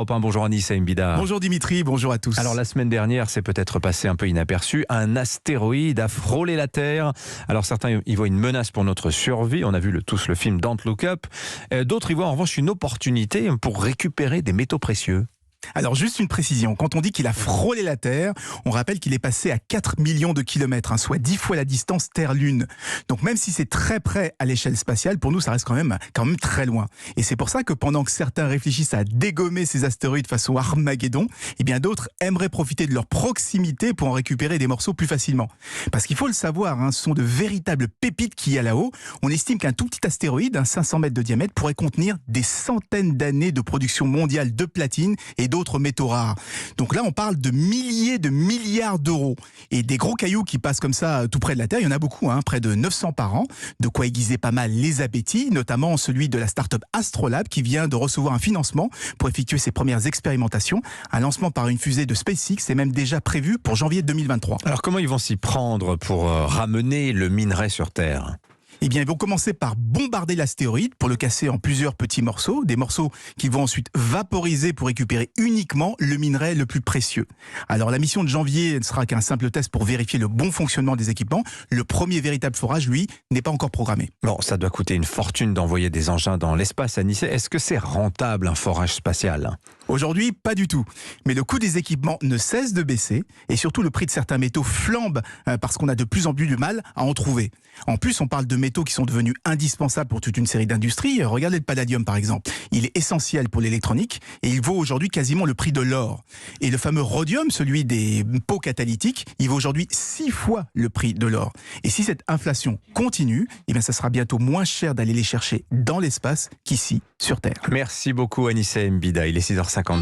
Europe 1. Bonjour Anissa Mbida. Bonjour Dimitri, bonjour à tous. Alors la semaine dernière, c'est peut-être passé un peu inaperçu, un astéroïde a frôlé la Terre. Alors certains y voient une menace pour notre survie, on a vu tous le film Don't Look Up. D'autres y voient en revanche une opportunité pour récupérer des métaux précieux. Alors juste une précision, quand on dit qu'il a frôlé la Terre, on rappelle qu'il est passé à 4 millions de kilomètres, soit 10 fois la distance Terre-Lune. Donc même si c'est très près à l'échelle spatiale, pour nous ça reste quand même très loin. Et c'est pour ça que pendant que certains réfléchissent à dégommer ces astéroïdes façon Armageddon, eh bien d'autres aimeraient profiter de leur proximité pour en récupérer des morceaux plus facilement. Parce qu'il faut le savoir, ce sont de véritables pépites qu'il y a là-haut. On estime qu'un tout petit astéroïde, 500 mètres de diamètre, pourrait contenir des centaines d'années de production mondiale de platine et d'autres métaux rares. Donc là, on parle de milliers de milliards d'euros. Et des gros cailloux qui passent comme ça tout près de la Terre, il y en a beaucoup, près de 900 par an. De quoi aiguiser pas mal les appétits, notamment celui de la start-up Astrolab qui vient de recevoir un financement pour effectuer ses premières expérimentations. Un lancement par une fusée de SpaceX est même déjà prévu pour janvier 2023. Alors comment ils vont s'y prendre pour ramener le minerai sur Terre ? Eh bien, ils vont commencer par bombarder l'astéroïde pour le casser en plusieurs petits morceaux, des morceaux qu'ils vont ensuite vaporiser pour récupérer uniquement le minerai le plus précieux. Alors, la mission de janvier ne sera qu'un simple test pour vérifier le bon fonctionnement des équipements. Le premier véritable forage, lui, n'est pas encore programmé. Bon, ça doit coûter une fortune d'envoyer des engins dans l'espace à Nice. Est-ce que c'est rentable un forage spatial ? Aujourd'hui, pas du tout. Mais le coût des équipements ne cesse de baisser et surtout le prix de certains métaux flambe parce qu'on a de plus en plus de mal à en trouver. En plus, on parle de métaux qui sont devenus indispensables pour toute une série d'industries. Regardez le palladium par exemple. Il est essentiel pour l'électronique et il vaut aujourd'hui quasiment le prix de l'or. Et le fameux rhodium, celui des pots catalytiques, il vaut aujourd'hui 6 fois le prix de l'or. Et si cette inflation continue, eh bien ça sera bientôt moins cher d'aller les chercher dans l'espace qu'ici sur Terre. Merci beaucoup Anissa Mbida. Il est 6h50.